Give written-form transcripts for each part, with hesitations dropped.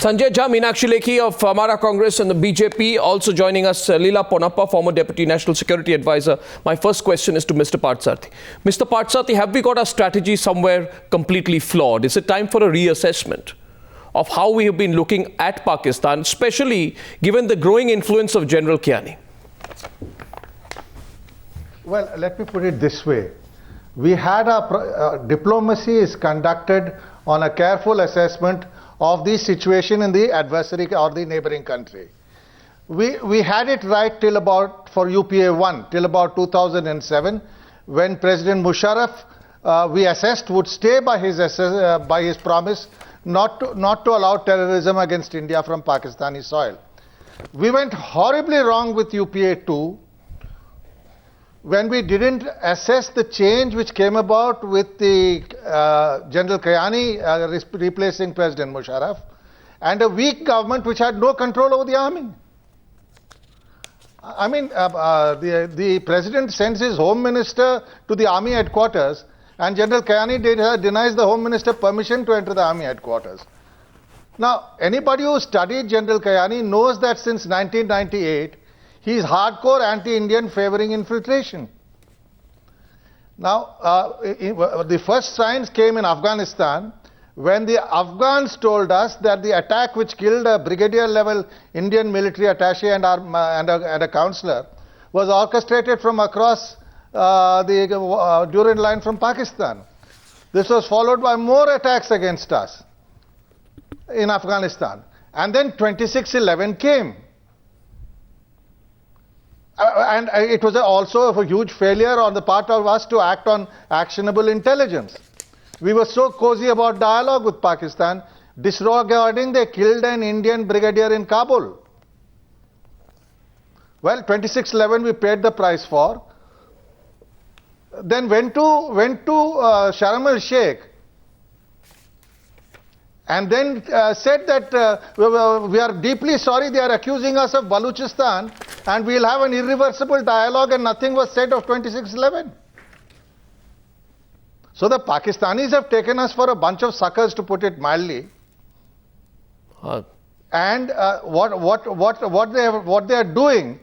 Sanjay Jha, Meenakshi Lekhi of Amara Congress and the BJP. Also joining us, Leela Ponnappa, former Deputy National Security Advisor. My first question is to Mr. Parthasarathy. Mr. Parthasarathy, have we got our strategy somewhere completely flawed? Is it time for a reassessment of how we have been looking at Pakistan, especially given the growing influence of General Kiani? Well, let me put it this way. We had diplomacy is conducted on a careful assessment of the situation in the adversary or the neighboring country. We had it right till about, for UPA 1, till about 2007, when President Musharraf, we assessed, would stay by his promise not to allow terrorism against India from Pakistani soil. We went horribly wrong with UPA 2 when we didn't assess the change which came about with the General Kiani replacing President Musharraf, and a weak government which had no control over the army. I mean, the president sends his home minister to the army headquarters, and General Kiani denies the home minister permission to enter the army headquarters. Now, anybody who studied General Kiani knows that since 1998, he is hardcore anti-Indian, favoring infiltration. Now, the first signs came in Afghanistan when the Afghans told us that the attack which killed a brigadier-level Indian military attaché and a counselor was orchestrated from across the Durand line from Pakistan. This was followed by more attacks against us in Afghanistan. And then 26/11 came. And it was also a huge failure on the part of us to act on actionable intelligence. We were so cozy about dialogue with Pakistan, disregarding they killed an Indian brigadier in Kabul. Well, 26/11 we paid the price for. Then went to Sharm el-Sheikh and then said that we are deeply sorry, they are accusing us of Baluchistan and we will have an irreversible dialogue, and nothing was said of 26/11. So the Pakistanis have taken us for a bunch of suckers, to put it mildly. And what they are doing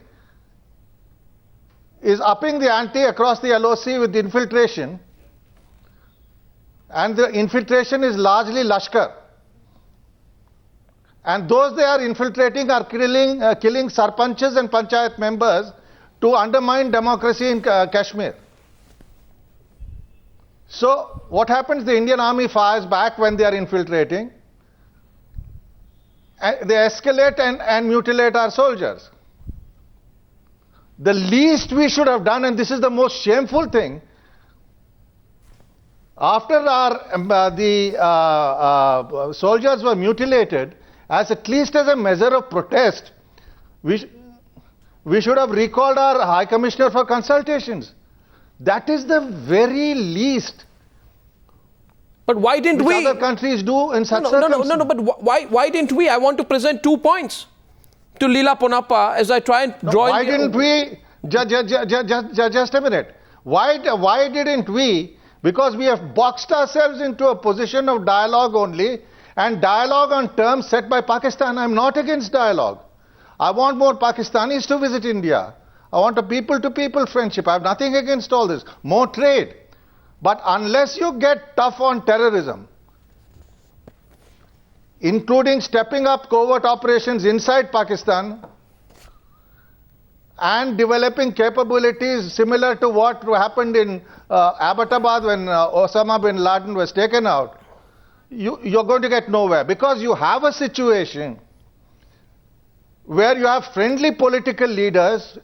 is upping the ante across the LOC with the infiltration, and the infiltration is largely Lashkar. And those they are infiltrating are killing sarpanches and panchayat members to undermine democracy in Kashmir. So what happens? The Indian army fires back when they are infiltrating. They escalate and mutilate our soldiers. The least we should have done, and this is the most shameful thing, after the soldiers were mutilated, at least as a measure of protest, we should have recalled our High Commissioner for consultations. That is the very least. But why didn't we? Other countries do in such circumstances. No, but why didn't we? I want to present 2 points to Leela Ponnappa as I try and draw. Why didn't we? Just a minute. Why didn't we? Because we have boxed ourselves into a position of dialogue only, and dialogue on terms set by Pakistan. I'm not against dialogue. I want more Pakistanis to visit India. I want a people-to-people friendship. I have nothing against all this. More trade. But unless you get tough on terrorism, including stepping up covert operations inside Pakistan and developing capabilities similar to what happened in Abbottabad when Osama bin Laden was taken out, you're going to get nowhere, because you have a situation where you have friendly political leaders,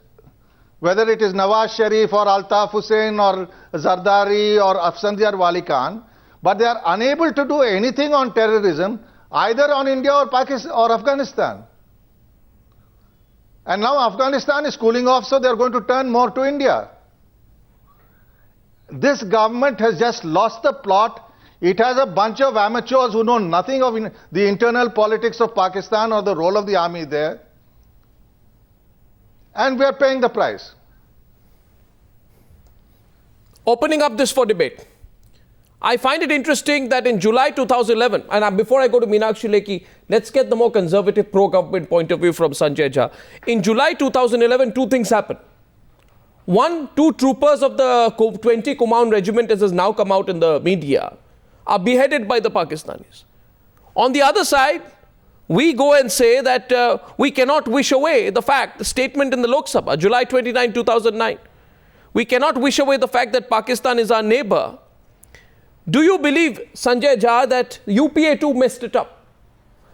whether it is Nawaz Sharif or Altaf Hussain or Zardari or Afsandyar Wali Khan, but they are unable to do anything on terrorism, either on India or Pakistan or Afghanistan. And now Afghanistan is cooling off, so they are going to turn more to India. This government has just lost the plot. It has a bunch of amateurs who know nothing of the internal politics of Pakistan or the role of the army there. And we are paying the price. Opening up this for debate, I find it interesting that in July 2011, and before I go to Meenakshi Lekhi, let's get the more conservative pro-government point of view from Sanjay Jha. In July 2011, two things happened. One, two troopers of the 20 Kumaon regiment, as has now come out in the media, are beheaded by the Pakistanis. On the other side, we go and say that we cannot wish away the fact, the statement in the Lok Sabha, July 29, 2009. We cannot wish away the fact that Pakistan is our neighbor. Do you believe, Sanjay Jha, that UPA 2 messed it up?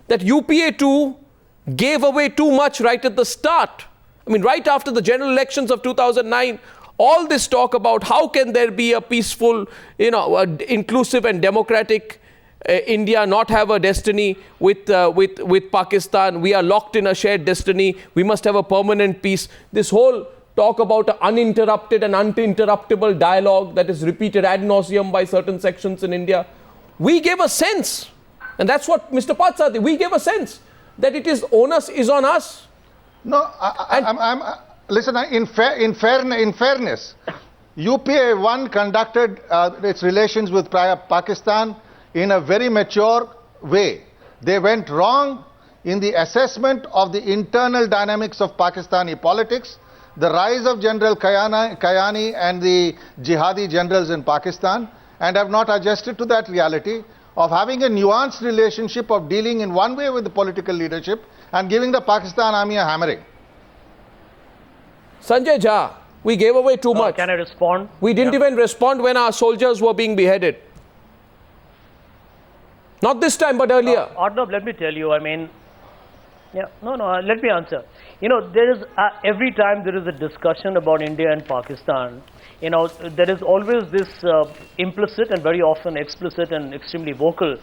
That UPA 2 gave away too much right at the start? I mean, right after the general elections of 2009, all this talk about how can there be a peaceful, inclusive and democratic India not have a destiny with Pakistan. We are locked in a shared destiny. We must have a permanent peace. This whole talk about an uninterrupted and uninterruptible dialogue that is repeated ad nauseum by certain sections in India. We gave a sense, and that's what Mr. Patsati, we gave a sense that it is onus is on us. No, listen, in fairness, UPA 1 conducted its relations with Pakistan in a very mature way. They went wrong in the assessment of the internal dynamics of Pakistani politics, the rise of General Kayani and the jihadi generals in Pakistan, and have not adjusted to that reality of having a nuanced relationship of dealing in one way with the political leadership and giving the Pakistan army a hammering. Sanjay Jha, we gave away too much. Can I respond? We didn't even respond when our soldiers were being beheaded. Not this time, but earlier. Arnab, let me tell you, let me answer. There is, every time there is a discussion about India and Pakistan, there is always this implicit and very often explicit and extremely vocal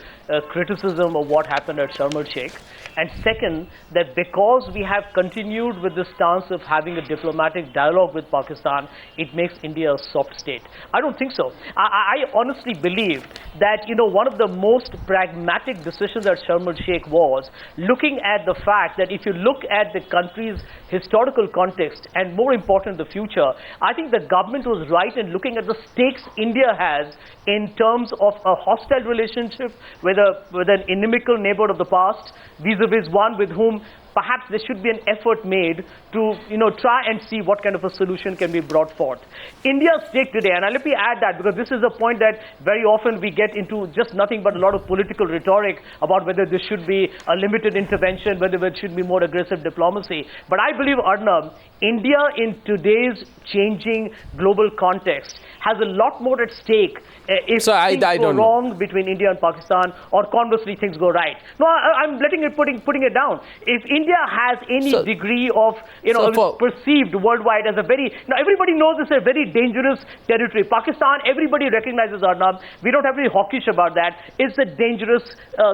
criticism of what happened at Sharm el-Sheikh. And second, that because we have continued with the stance of having a diplomatic dialogue with Pakistan, it makes India a soft state. I don't think so. I honestly believe that, one of the most pragmatic decisions at Sharm el-Sheikh was looking at the fact that if you look at the country's historical context and more important, the future, I think the government was right in looking at the stakes India has in terms of a hostile relationship with an inimical neighbor of the past, vis-a-vis one with whom perhaps there should be an effort made to, try and see what kind of a solution can be brought forth. India's stake today, and let me add that because this is a point that very often we get into just nothing but a lot of political rhetoric about whether there should be a limited intervention, whether there should be more aggressive diplomacy. But I believe, Arnab, India in today's changing global context has a lot more at stake if things go wrong between India and Pakistan, or conversely things go right. No, I'm putting it down. If India has any degree of, perceived worldwide as a very, now everybody knows it's a very dangerous territory. Pakistan, everybody recognizes, Arnab, we don't have to be hawkish about that. It's a dangerous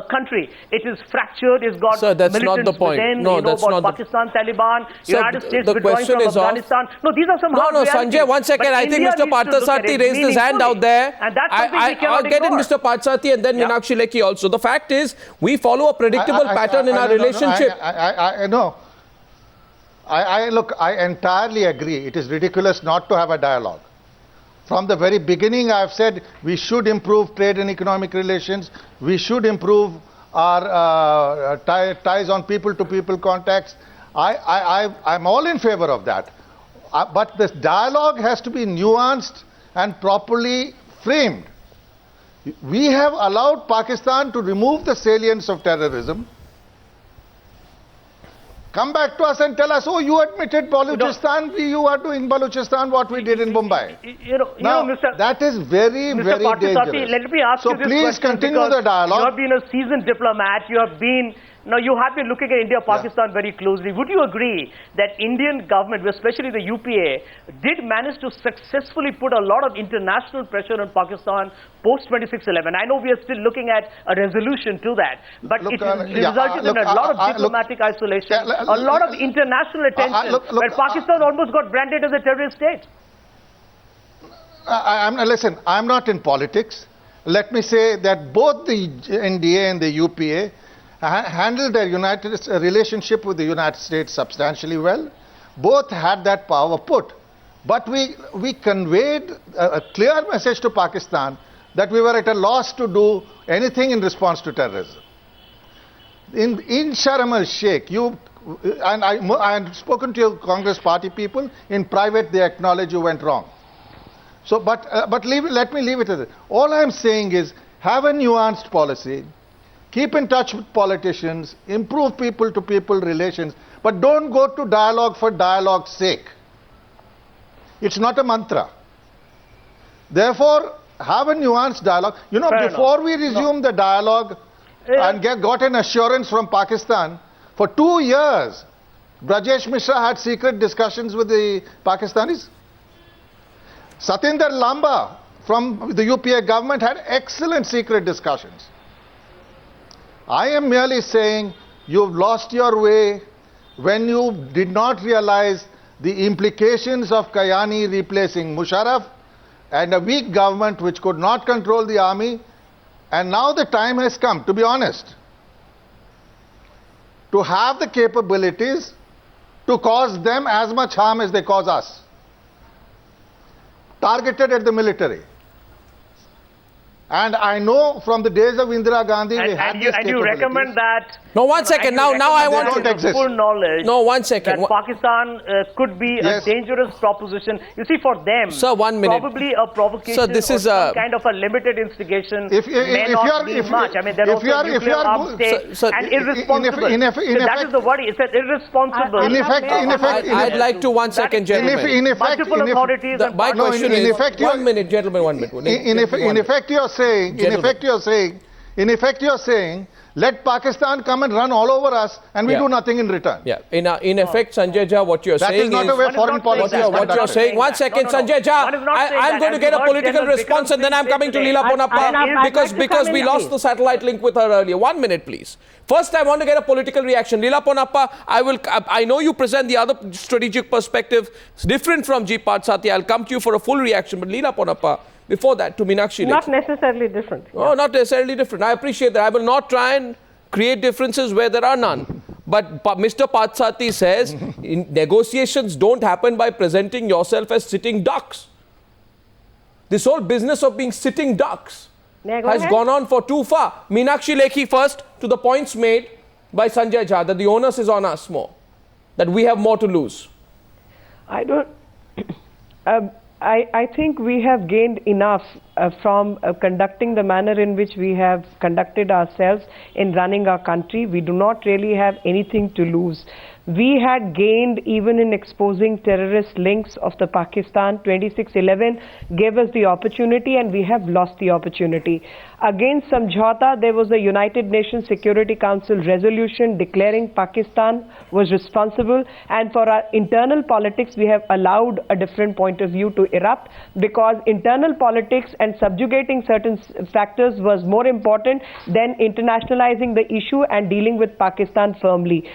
country. It is fractured, it's got militants within, about Pakistan, Taliban, United States withdrawing from Afghanistan. No, these are some hard realities. Sanjay, 1 second. I think Mr. Parthasarathi raised his hand out there. And that's something we cannot I'll get it, Mr. Parthasarathi, and then Meenakshi Lekhi also. The fact is, we follow a predictable pattern in our relationship. Look, I entirely agree. It is ridiculous not to have a dialogue. From the very beginning, I have said we should improve trade and economic relations. We should improve our ties on people-to-people contacts. I'm all in favor of that. But this dialogue has to be nuanced and properly framed. We have allowed Pakistan to remove the salience of terrorism. Come back to us and tell us, oh, you admitted Balochistan, you are doing Balochistan what we did in Mumbai. That is very, very dangerous. Let me ask you this please continue the dialogue. You have been a seasoned diplomat. You have been looking at India-Pakistan very closely. Would you agree that Indian government, especially the UPA, did manage to successfully put a lot of international pressure on Pakistan post-26/11? I know we are still looking at a resolution to that, but it resulted in a lot of diplomatic isolation, a lot of international attention, where Pakistan almost got branded as a terrorist state. Listen, I'm not in politics. Let me say that both the NDA and the UPA handled their relationship with the United States substantially well. Both had that power put. But we conveyed a clear message to Pakistan that we were at a loss to do anything in response to terrorism. In Sharm el-Sheikh, I had spoken to your Congress party people. In private, they acknowledge you went wrong. So, let me leave it at that. All I am saying is, have a nuanced policy, keep in touch with politicians, improve people-to-people relations, but don't go to dialogue for dialogue's sake. It's not a mantra. Therefore, have a nuanced dialogue. You know, before we resumed the dialogue and got an assurance from Pakistan, for 2 years, Brajesh Mishra had secret discussions with the Pakistanis. Satinder Lamba from the UPA government had excellent secret discussions. I am merely saying you've lost your way when you did not realize the implications of Kayani replacing Musharraf and a weak government which could not control the army. And now the time has come, to be honest, to have the capabilities to cause them as much harm as they cause us. Targeted at the military. And I know from the days of Indira Gandhi, we had these capabilities. And you recommend that... No, one second. Now I want to... full knowledge... No, 1 second. That Pakistan could be a dangerous proposition. You see, for them... Sir, 1 minute. Probably a provocation. Sir, this is some kind of a limited instigation may not be much. I mean, there are also nuclear armed states and irresponsible. That is the worry. It's irresponsible. I'd like to 1 second, gentlemen. Multiple authorities... My question is... 1 minute, gentlemen, 1 minute. In effect, you're saying, let Pakistan come and run all over us and we do nothing in return. Yeah. In effect, Sanjay Jha, what you're saying is... That is not the way foreign policy is What you're saying... 1 second, Sanjay Jha. I'm going to get a political response and then I'm coming to Leela Ponnappa because we lost the satellite link with her earlier. 1 minute, please. First, I want to get a political reaction. Leela Ponnappa, I know you present the other strategic perspective. It's different from G. Partsati. I'll come to you for a full reaction. But Leela Ponnappa, before that, to Meenakshi. Not necessarily different. Oh, not necessarily different. I appreciate that. I will not try and create differences where there are none. But Mr. Partsati says negotiations don't happen by presenting yourself as sitting ducks. This whole business of being sitting ducks has gone on for too far. Meenakshi Lekhi first to the points made by Sanjay Jha that the onus is on us more, that we have more to lose. I don't... I think we have gained enough from conducting the manner in which we have conducted ourselves in running our country. We do not really have anything to lose. We had gained even in exposing terrorist links of the Pakistan. 2611 gave us the opportunity and we have lost the opportunity. Against Samjhauta, there was a United Nations Security Council resolution declaring Pakistan was responsible, and for our internal politics we have allowed a different point of view to erupt because internal politics and subjugating certain factors was more important than internationalizing the issue and dealing with Pakistan firmly.